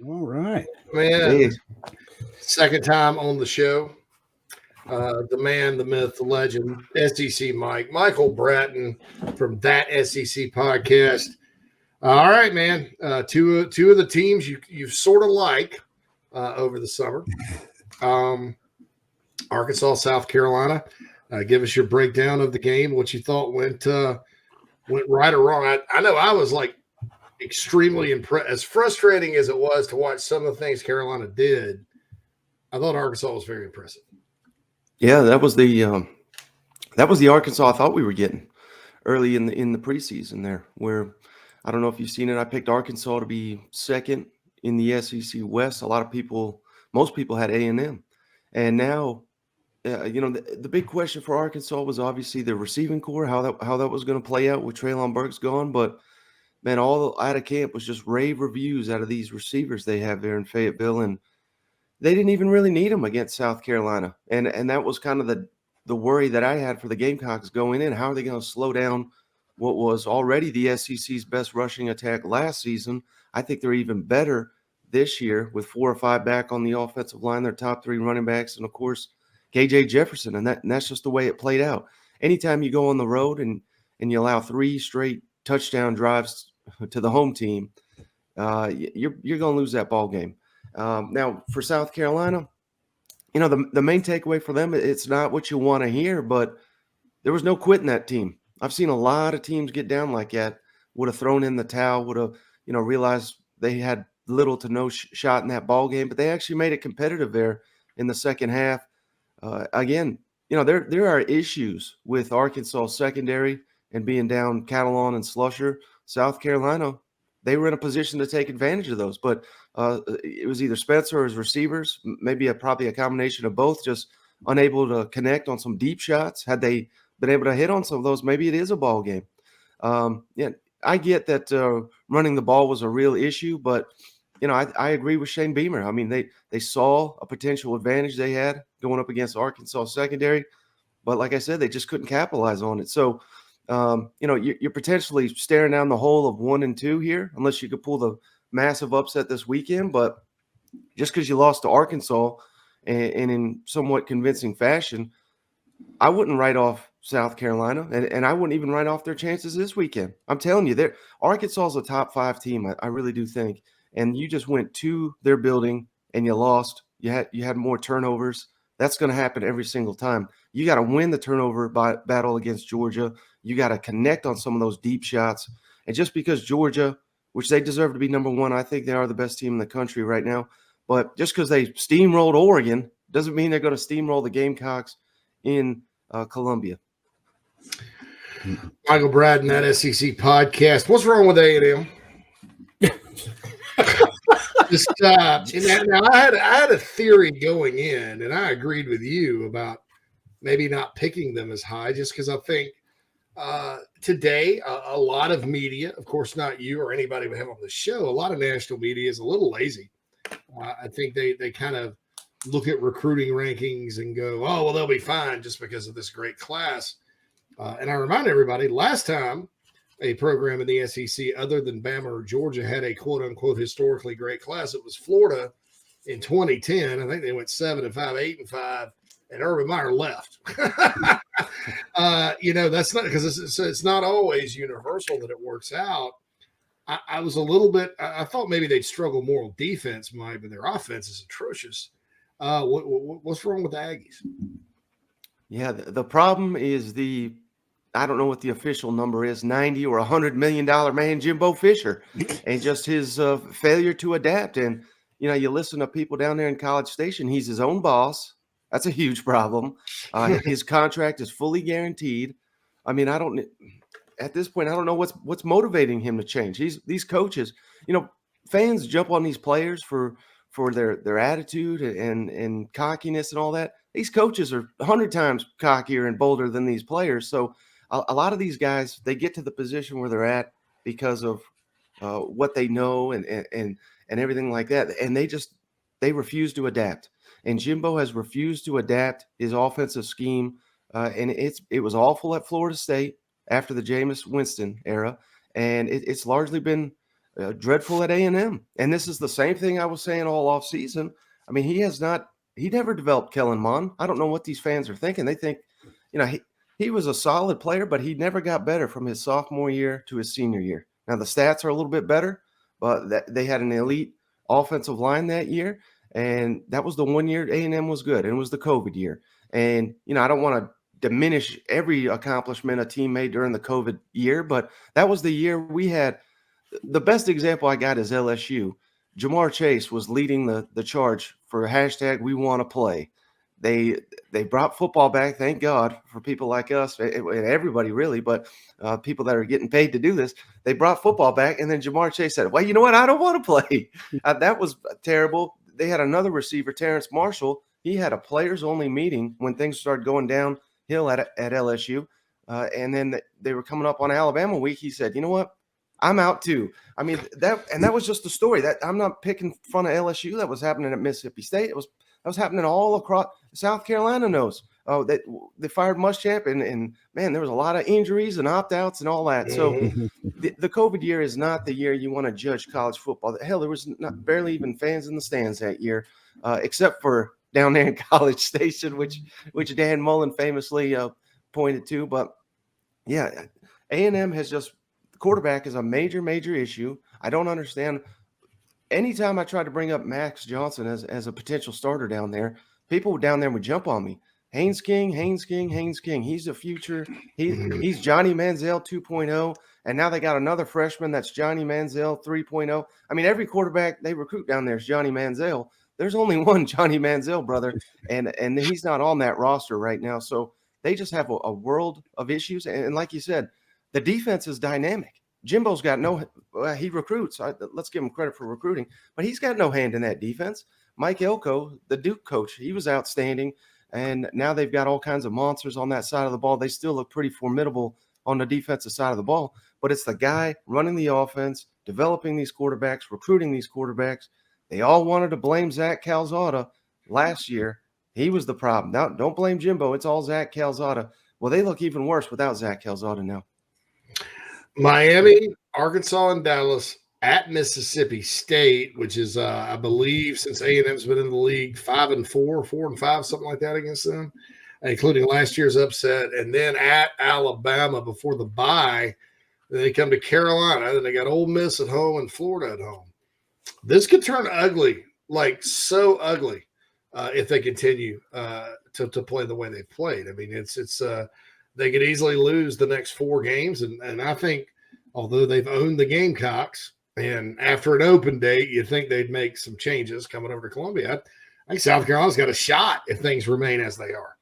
All right. Man, Hey, second time on the show. The man, the myth, the legend, SEC Michael Bratton from that SEC podcast. All right, man. Two of the teams you sort of like over the summer. Um, Arkansas, South Carolina. Give us your breakdown of the game. What you thought went right or wrong. I know I was like extremely impressed. As frustrating as it was to watch some of the things Carolina did, I thought Arkansas was very impressive. yeah, that was the Arkansas I thought we were getting early in the preseason there. Where I don't know if you've seen it. I picked Arkansas to be second in the SEC West. Most people had A&M, and now the big question for Arkansas was obviously the receiving core, how that was going to play out with Traylon Burks gone. But man, all out of camp was just rave reviews out of these receivers they have there in Fayetteville, and they didn't even really need them against South Carolina. And that was kind of the worry that I had for the Gamecocks going in. How are they going to slow down what was already the SEC's best rushing attack last season? I think they're even better this year with 4 or 5 back on the offensive line, their top 3 running backs, and of course KJ Jefferson. And that's just the way it played out. Anytime you go on the road and you allow 3 straight touchdown drives to the home team, you're going to lose that ball game. Now, for South Carolina, the main takeaway for them, it's not what you want to hear, but there was no quitting that team. I've seen a lot of teams get down like that, would have thrown in the towel, would have, realized they had little to no shot in that ball game, but they actually made it competitive there in the second half. Again, there are issues with Arkansas secondary and being down Catalon and Slusher. South Carolina, they were in a position to take advantage of those, but it was either Spencer or his receivers, maybe probably a combination of both, just unable to connect on some deep shots. Had they been able to hit on some of those, maybe it is a ball game. Yeah, I get that running the ball was a real issue, but I agree with Shane Beamer. I mean, they saw a potential advantage they had going up against Arkansas secondary, but like I said, they just couldn't capitalize on it. So, you're potentially staring down the hole of 1 and 2 here, unless you could pull the massive upset this weekend. But just because you lost to Arkansas and in somewhat convincing fashion, I wouldn't write off South Carolina, and I wouldn't even write off their chances this weekend. I'm telling you, Arkansas is a top 5 team. I really do think. And you just went to their building and you lost. You had more turnovers. That's going to happen every single time. You got to win the turnover battle against Georgia. You got to connect on some of those deep shots. And just because Georgia, which they deserve to be number 1, I think they are the best team in the country right now. But just because they steamrolled Oregon doesn't mean they're going to steamroll the Gamecocks in Columbia. Michael Bratton, that SEC podcast. What's wrong with A&M? Just now, I had a theory going in, and I agreed with you about maybe not picking them as high, just because I think today a lot of media, of course not you or anybody we have on the show, a lot of national media is a little lazy. I think they kind of look at recruiting rankings and go, oh, well, they'll be fine just because of this great class. And I remind everybody, last time a program in the SEC other than Bama or Georgia had a quote-unquote historically great class, it was Florida in 2010. I think they went 7-5, 8-5, and Urban Meyer left. That's not because it's not always universal that it works out. I was a little bit – I thought maybe they'd struggle more on defense, Mike, but their offense is atrocious. What's wrong with the Aggies? Yeah, the problem is I don't know what the official number is, $90 or $100 million man, Jimbo Fisher, and just his failure to adapt. And, you listen to people down there in College Station, he's his own boss. That's a huge problem. His contract is fully guaranteed. I mean, at this point, I don't know what's motivating him to change. These coaches, fans jump on these players for their attitude and cockiness and all that. These coaches are 100 times cockier and bolder than these players. So a lot of these guys, they get to the position where they're at because of what they know and everything like that. And they refuse to adapt. And Jimbo has refused to adapt his offensive scheme. And it was awful at Florida State after the Jameis Winston era. And it's largely been dreadful at A&M. And this is the same thing I was saying all off season. I mean, he never developed Kellen Mond. I don't know what these fans are thinking. They think, he was a solid player, but he never got better from his sophomore year to his senior year. Now the stats are a little bit better, but they had an elite offensive line that year, and that was the one year A&M was good, and it was the COVID year. And I don't want to diminish every accomplishment a team made during the COVID year, but that was the year we had. The best example I got is LSU. Jamar Chase was leading the charge for hashtag We Want to Play. They brought football back, thank God, for people like us and everybody really, but people that are getting paid to do this. They brought football back, and then Jamar Chase said, "Well, you know what? I don't want to play." That was terrible. They had another receiver, Terrence Marshall. He had a players-only meeting when things started going downhill at LSU, and then they were coming up on Alabama week. He said, "You know what? I'm out too." I mean, that was just the story. That I'm not picking fun of LSU. That was happening at Mississippi State. That was happening all across South Carolina knows. Oh, they fired Muschamp, and man, there was a lot of injuries and opt-outs and all that. So the COVID year is not the year you want to judge college football. Hell, there was barely even fans in the stands that year, except for down there in College Station, which Dan Mullen famously pointed to. But yeah, A&M has just – quarterback is a major, major issue. I don't understand. Anytime I try to bring up Max Johnson as a potential starter down there, people down there would jump on me. Haynes King. He's the future. He's Johnny Manziel 2.0. And now they got another freshman that's Johnny Manziel 3.0. I mean, every quarterback they recruit down there is Johnny Manziel. There's only one Johnny Manziel, brother, and he's not on that roster right now. So they just have a world of issues. And like you said, the defense is dynamic. Jimbo's got he recruits. Let's give him credit for recruiting, but he's got no hand in that defense. Mike Elko, the Duke coach, he was outstanding. And now they've got all kinds of monsters on that side of the ball. They still look pretty formidable on the defensive side of the ball, but it's the guy running the offense, developing these quarterbacks, recruiting these quarterbacks. They all wanted to blame Zach Calzada last year. He was the problem. Now, don't blame Jimbo. It's all Zach Calzada. Well, they look even worse without Zach Calzada now. Miami, Arkansas, and Dallas at Mississippi State, which is, I believe, since A&M's been in the league, 5-4, 4-5, something like that against them, including last year's upset. And then at Alabama before the bye, then they come to Carolina. Then they got Ole Miss at home and Florida at home. This could turn ugly, like so ugly, if they continue to play the way they've played. I mean, it's they could easily lose the next 4 games. And I think, although they've owned the Gamecocks, and after an open date, you'd think they'd make some changes coming over to Columbia. I think South Carolina's got a shot if things remain as they are.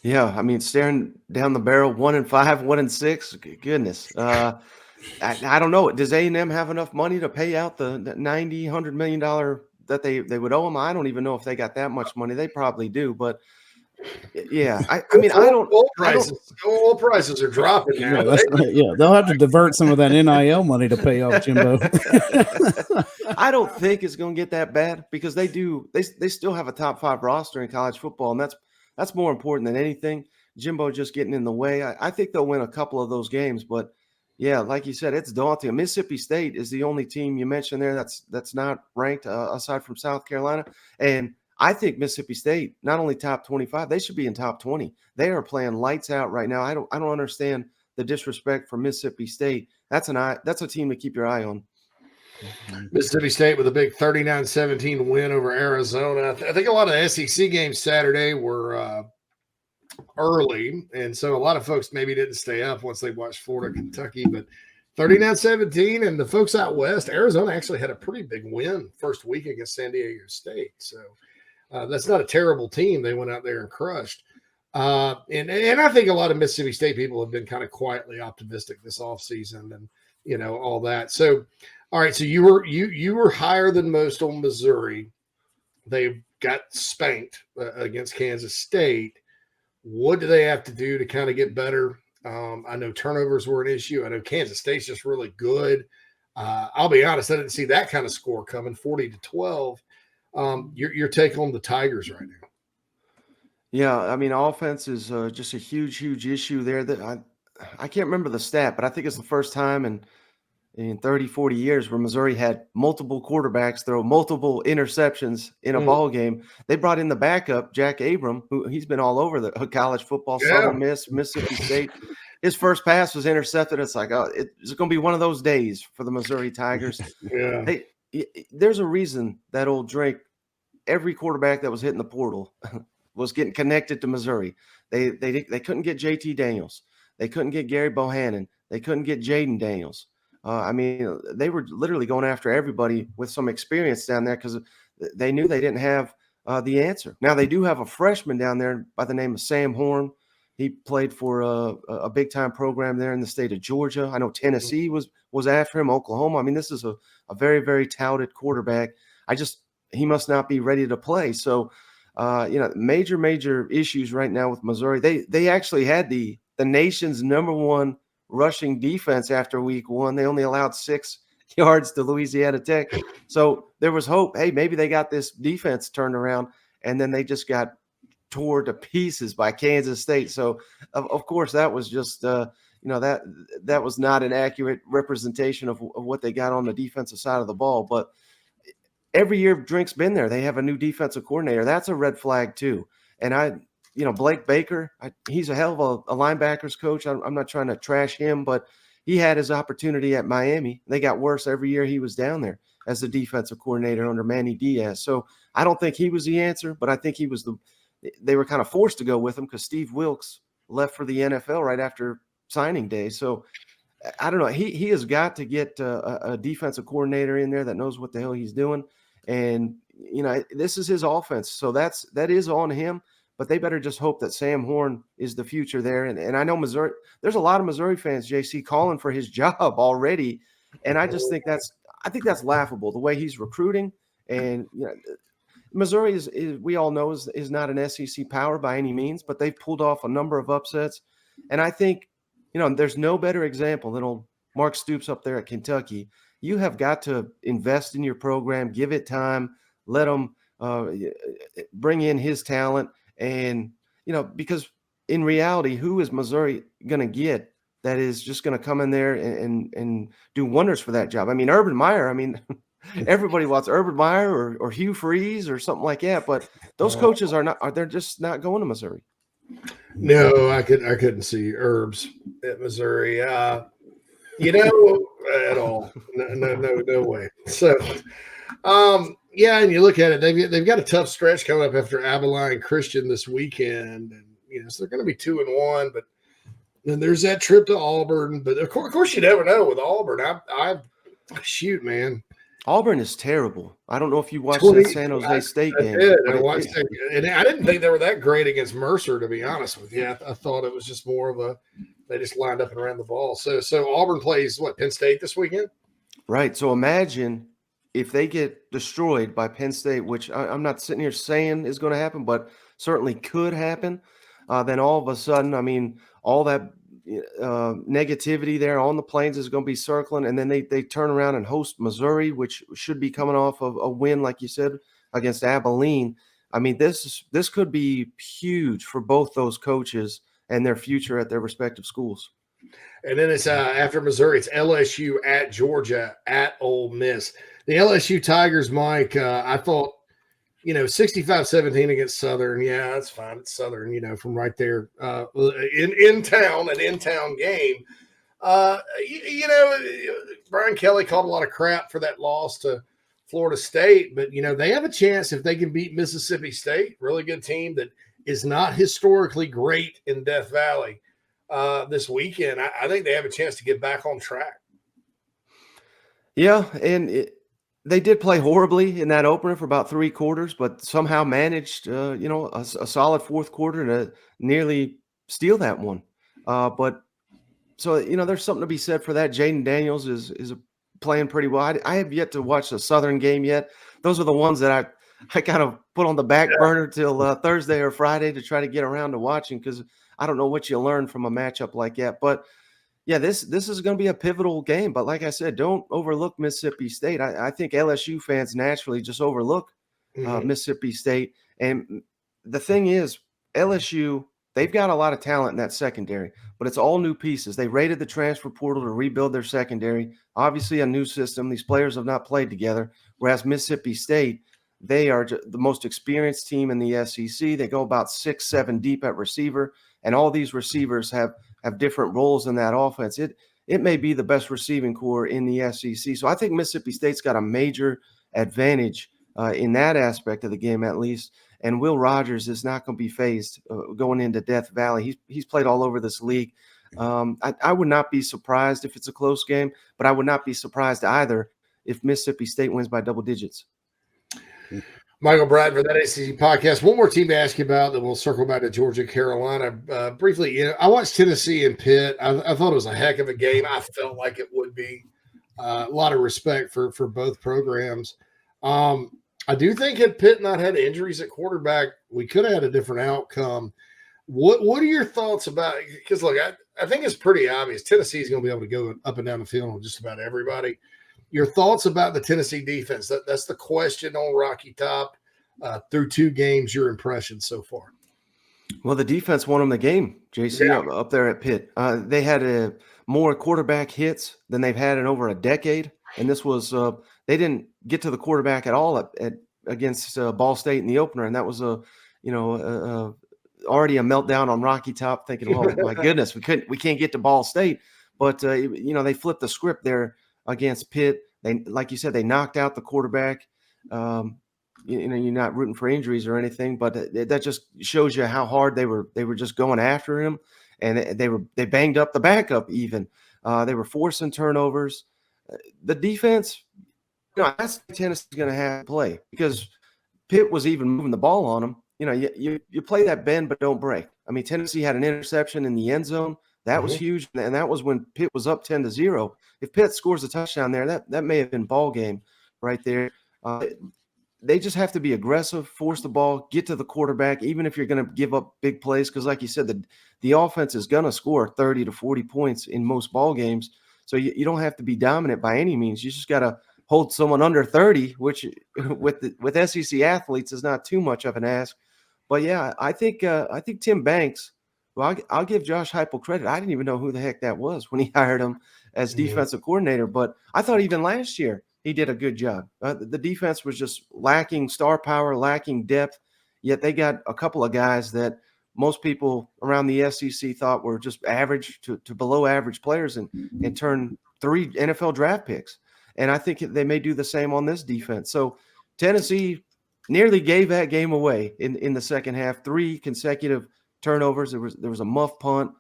Yeah, I mean, staring down the barrel, 1-5, 1-6. Goodness, I don't know. Does A&M have enough money to pay out the $90, $100 million that they would owe them? I don't even know if they got that much money. They probably do, but yeah, I mean, oil prices are dropping now. They'll have to divert some of that NIL money to pay off Jimbo. I don't think it's going to get that bad because they still have a top 5 roster in college football, and that's more important than anything. Jimbo just getting in the way. I think they'll win a couple of those games, but yeah, like you said, it's daunting. Mississippi State is the only team you mentioned there that's not ranked aside from South Carolina, and I think Mississippi State, not only top 25, they should be in top 20. They are playing lights out right now. I don't understand the disrespect for Mississippi State. That's a team to keep your eye on. Mississippi State with a big 39-17 win over Arizona. I think a lot of SEC games Saturday were early, and so a lot of folks maybe didn't stay up once they watched Florida, Kentucky, but 39-17, and the folks out west, Arizona actually had a pretty big win first week against San Diego State. So that's not a terrible team. They went out there and crushed. And I think a lot of Mississippi State people have been kind of quietly optimistic this offseason and, all that. So, all right, so you were higher than most on Missouri. They got spanked against Kansas State. What do they have to do to kind of get better? I know turnovers were an issue. I know Kansas State's just really good. I'll be honest, I didn't see that kind of score coming, 40-12. Your take on the Tigers right now? Yeah, I mean, offense is just a huge, huge issue there. That I can't remember the stat, but I think it's the first time in in 30, 40 years where Missouri had multiple quarterbacks throw multiple interceptions in a ball game. They brought in the backup, Jack Abram, who he's been all over the college football, Southern Miss, Mississippi State. His first pass was intercepted. It's like, oh, it's going to be one of those days for the Missouri Tigers. There's a reason that old Drake, every quarterback that was hitting the portal was getting connected to Missouri. They couldn't get JT Daniels. They couldn't get Gary Bohannon. They couldn't get Jaden Daniels. I mean, they were literally going after everybody with some experience down there because they knew they didn't have the answer. Now, they do have a freshman down there by the name of Sam Horn. He played for a big-time program there in the state of Georgia. I know Tennessee was after him, Oklahoma. I mean, this is a very, very touted quarterback. He must not be ready to play. So, major issues right now with Missouri. They actually had the nation's number one rushing defense after week one. They only allowed 6 yards to Louisiana Tech. So there was hope. Hey, maybe they got this defense turned around, and then they just got tore to pieces by Kansas State. So of course that was just that was not an accurate representation of what they got on the defensive side of the ball. But every year Drink's been there, they have a new defensive coordinator. That's a red flag too. And Blake Baker, he's a hell of a linebackers coach. I'm not trying to trash him, but he had his opportunity at Miami. They got worse every year he was down there as the defensive coordinator under Manny Diaz. So I don't think he was the answer, but I think they were kind of forced to go with him because Steve Wilkes left for the NFL right after signing day. So I don't know. He has got to get a defensive coordinator in there that knows what the hell he's doing. And, this is his offense. So that is on him. But they better just hope that Sam Horn is the future there. And I know Missouri, there's a lot of Missouri fans, JC, calling for his job already. And I just think that's laughable, the way he's recruiting. And Missouri is we all know is not an SEC power by any means, but they've pulled off a number of upsets. And I think, there's no better example than old Mark Stoops up there at Kentucky. You have got to invest in your program, give it time, let him bring in his talent. And, because in reality, who is Missouri going to get that is just going to come in there and do wonders for that job? I mean, Urban Meyer, everybody wants Urban Meyer or Hugh Freeze or something like that. But those coaches they're just not going to Missouri. No, I couldn't see Herbs at Missouri. At all. No way. So, and you look at it, they've got a tough stretch coming up after Abilene Christian this weekend, and so they're going to be 2-1. But then there's that trip to Auburn. But of course, you never know with Auburn. Shoot, man. Auburn is terrible. I don't know if you watched that San Jose State game. I watched it, and I didn't think they were that great against Mercer, to be honest with you. I thought it was just more of they just lined up and ran the ball. So Auburn plays Penn State this weekend? Right. So imagine if they get destroyed by Penn State, which I'm not sitting here saying is going to happen, but certainly could happen. Then all of a sudden, all that negativity there on the plains is going to be circling, and then they turn around and host Missouri, which should be coming off of a win, like you said, against Abilene. This could be huge for both those coaches and their future at their respective schools. And then it's after Missouri, it's LSU at Georgia at Ole Miss. The LSU Tigers, Mike, I thought, 65-17 against Southern. Yeah, that's fine. It's Southern, from right there in town, an in-town game. Brian Kelly called a lot of crap for that loss to Florida State, but, they have a chance if they can beat Mississippi State, really good team that is not historically great in Death Valley this weekend. I think they have a chance to get back on track. Yeah, and they did play horribly in that opener for about 3 quarters, but somehow managed, a solid fourth quarter to nearly steal that one. But so, there's something to be said for that. Jaden Daniels is playing pretty well. I have yet to watch the Southern game yet. Those are the ones that I kind of put on the back burner till Thursday or Friday to try to get around to watching, because I don't know what you learn from a matchup like that. But yeah, this is going to be a pivotal game. But like I said, don't overlook Mississippi State. I think LSU fans naturally just overlook Mississippi State. And the thing is, LSU they've got a lot of talent in that secondary, but it's all new pieces. They raided the transfer portal to rebuild their secondary. Obviously, a new system. These players have not played together, whereas Mississippi State, they are the most experienced team in the SEC. They go about 6, 7 deep at receiver, and all these receivers have different roles in that offense. It may be the best receiving core in the SEC. So I think Mississippi State's got a major advantage in that aspect of the game, at least. And Will Rogers is not going to be phased going into Death Valley. He's played all over this league. I would not be surprised if it's a close game, but I would not be surprised either if Mississippi State wins by double digits. Michael Bratton for that ACC podcast. One more team to ask you about, then we'll circle back to Georgia, Carolina. Briefly, I watched Tennessee and Pitt. I thought it was a heck of a game. I felt like it would be. A lot of respect for both programs. I do think had Pitt not had injuries at quarterback, we could have had a different outcome. What are your thoughts about it? Because, look, I think it's pretty obvious. Tennessee is going to be able to go up and down the field with just about everybody. Your thoughts about the Tennessee defense? That's the question on Rocky Top. Through 2 games, your impressions so far? Well, the defense won them the game, JC, up there at Pitt. They had more quarterback hits than they've had in over a decade. And this was they didn't get to the quarterback at all against Ball State in the opener. And that was already a meltdown on Rocky Top, thinking, well, my goodness, we can't get to Ball State. But, they flipped the script there against Pitt. They, like you said, they knocked out the quarterback. You're not rooting for injuries or anything, but that just shows you how hard they were just going after him. And they banged up the backup even. They were forcing turnovers. The defense, that's Tennessee's going to have to play because Pitt was even moving the ball on them. You play that bend but don't break. I mean, Tennessee had an interception in the end zone. That was huge, and that was when Pitt was up 10-0. If Pitt scores a touchdown there, that may have been ball game right there. They just have to be aggressive, force the ball, get to the quarterback, even if you're going to give up big plays. Because, like you said, the offense is going to score 30 to 40 points in most ball games. So you don't have to be dominant by any means. You just got to hold someone under 30, which with SEC athletes is not too much of an ask. But yeah, I think Tim Banks. Well, I'll give Josh Heupel credit. I didn't even know who the heck that was when he hired him as defensive coordinator. But I thought even last year he did a good job. The defense was just lacking star power, lacking depth. Yet they got a couple of guys that most people around the SEC thought were just average to below average players and turned 3 NFL draft picks. And I think they may do the same on this defense. So Tennessee nearly gave that game away in the second half. 3 consecutive turnovers. There was a muff punt,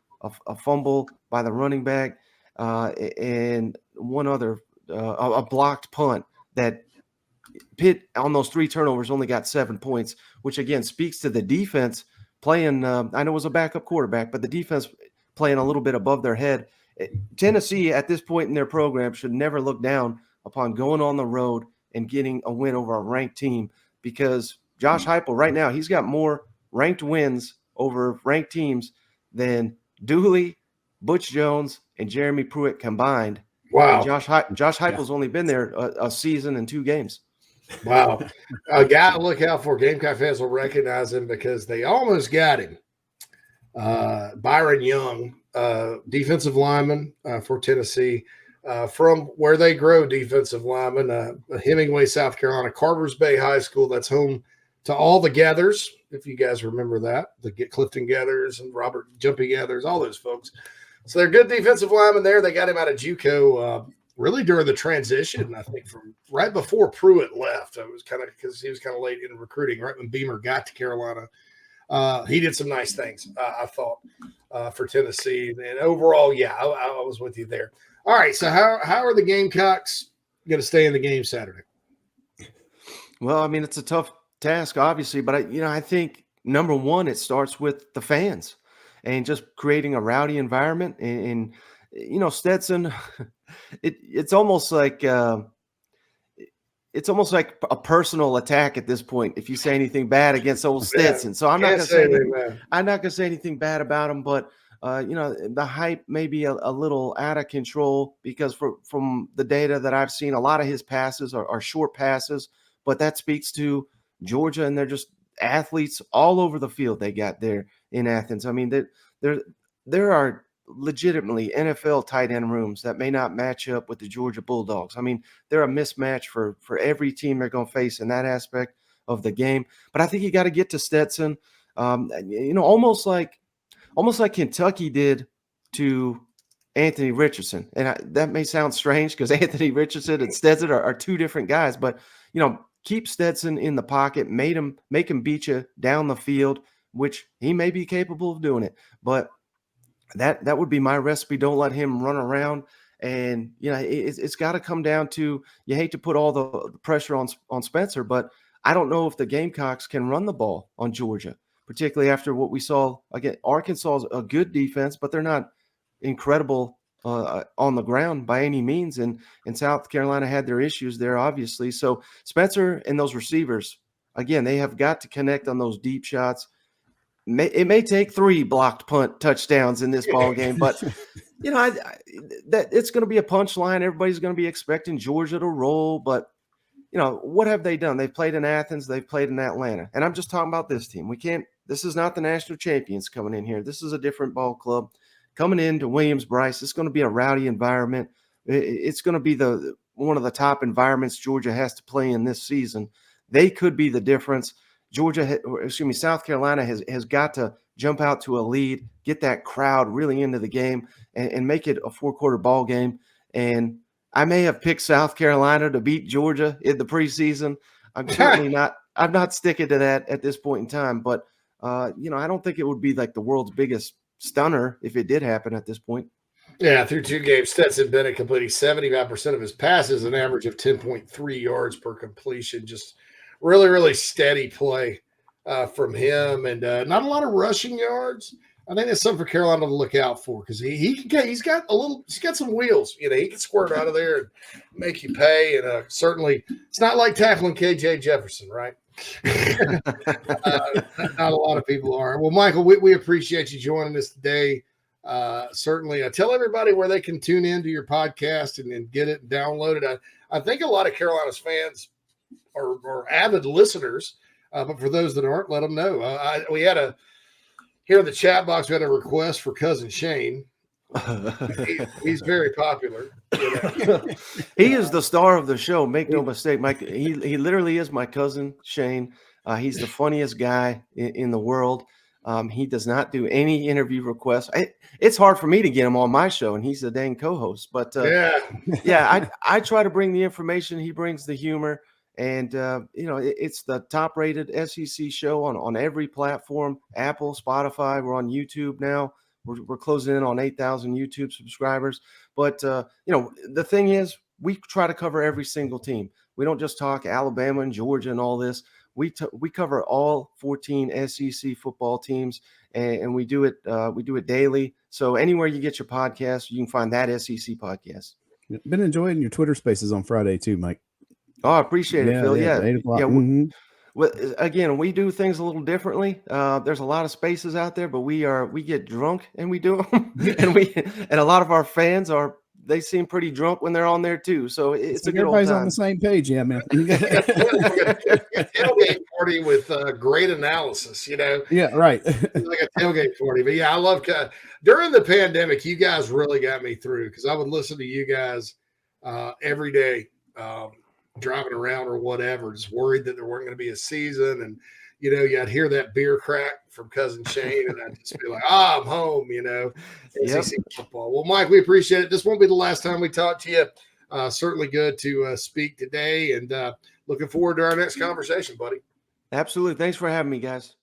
a fumble by the running back, and one other a blocked punt that Pitt on those 3 turnovers only got 7 points, which again speaks to the defense playing. I know it was a backup quarterback, but the defense playing a little bit above their head. Tennessee at this point in their program should never look down upon going on the road and getting a win over a ranked team, because Josh Heupel right now, he's got more ranked wins over ranked teams than Dooley, Butch Jones, and Jeremy Pruitt combined. Wow. And Josh Heupel's only been there a season and 2 games. Wow. A guy to look out for. Gamecock fans will recognize him because they almost got him. Byron Young, defensive lineman for Tennessee, from where they grow defensive lineman, Hemingway, South Carolina, Carvers Bay High School. That's home to all the Gathers, if you guys remember that, the Clifton Gathers and Robert Jumpy Gathers, all those folks. So they're good defensive linemen there. They got him out of JUCO really during the transition, I think, from right before Pruitt left. It was kind of because he was kind of late in recruiting, right when Beamer got to Carolina. He did some nice things, I thought, for Tennessee. And overall, yeah, I was with you there. All right, so how are the Gamecocks going to stay in the game Saturday? Well, I mean, it's a tough task, obviously, but I think number one, it starts with the fans and just creating a rowdy environment. And Stetson, it's almost like a personal attack at this point if you say anything bad against old Stetson. Yeah, so I'm not going to say anything bad about him, but the hype may be a little out of control because from the data that I've seen, a lot of his passes are short passes, but that speaks to Georgia and athletes all over the field they got there in Athens. I mean, there are legitimately NFL tight end rooms that may not match up with the Georgia Bulldogs. I mean, they're a mismatch for every team they're going to face in that aspect of the game. But I think you got to get to Stetson, almost like Kentucky did to Anthony Richardson. And that may sound strange because Anthony Richardson and Stetson are two different guys, but keep Stetson in the pocket, make him beat you down the field, which he may be capable of doing it. But that would be my recipe. Don't let him run around. And it's got to come down to, you hate to put all the pressure on Spencer, but I don't know if the Gamecocks can run the ball on Georgia, particularly after what we saw. Again, Arkansas is a good defense, but they're not incredible on the ground by any means. And South Carolina had their issues there, obviously. So Spencer and those receivers, again, they have got to connect on those deep shots. It may take 3 blocked punt touchdowns in this ball game, but that it's going to be a punchline. Everybody's going to be expecting Georgia to roll, but what have they done? They've played in Athens, they've played in Atlanta, and I'm just talking about this team. This is not the national champions coming in here. This is a different ball club coming into Williams-Brice. It's going to be a rowdy environment. It's going to be one of the top environments Georgia has to play in this season. They could be the difference. South Carolina has got to jump out to a lead, get that crowd really into the game, and make it a 4-quarter ball game. And I may have picked South Carolina to beat Georgia in the preseason. I'm certainly not. I'm not sticking to that at this point in time. But I don't think it would be like the world's biggest stunner if it did happen at this point. Yeah, through 2 games, Stetson Bennett completing 75% of his passes, an average of 10.3 yards per completion. Just really, really steady play from him, and not a lot of rushing yards. I think that's something for Carolina to look out for because he's got some wheels. He can squirt out of there and make you pay. And certainly, it's not like tackling KJ Jefferson, right? Not a lot of people are. Well, Michael, we appreciate you joining us today. Certainly, tell everybody where they can tune into your podcast and get it downloaded. I think a lot of Carolina's fans are avid listeners, but for those that aren't, let them know. Here in the chat box, we had a request for Cousin Shane. He's very popular. He is the star of the show. Make no mistake, Mike. He literally is my cousin Shane. He's the funniest guy in the world. He does not do any interview requests. It's hard for me to get him on my show, and he's the dang co-host. But I try to bring the information. He brings the humor. And, it's the top-rated SEC show on every platform, Apple, Spotify. We're on YouTube now. We're closing in on 8,000 YouTube subscribers. But, the thing is, we try to cover every single team. We don't just talk Alabama and Georgia and all this. We cover all 14 SEC football teams, and we do it daily. So anywhere you get your podcast, you can find that SEC podcast. Been enjoying your Twitter Spaces on Friday too, Mike. Oh, I appreciate it, Phil. Yeah. 8 o'clock. Yeah. Well, again, we do things a little differently. There's a lot of spaces out there, but we get drunk and we do them. and a lot of our fans they seem pretty drunk when they're on there too. So it's a good old time. Everybody's on the same page. Yeah, man. Tailgate party with great analysis, Yeah, right. Like a tailgate party. But yeah, I love during the pandemic, you guys really got me through because I would listen to you guys every day. Driving around or whatever, just worried that there weren't going to be a season. And, I'd hear that beer crack from Cousin Shane and I'd just be like, I'm home, SEC football. Well, Mike, we appreciate it. This won't be the last time we talk to you. Certainly good to speak today and looking forward to our next conversation, buddy. Absolutely. Thanks for having me, guys.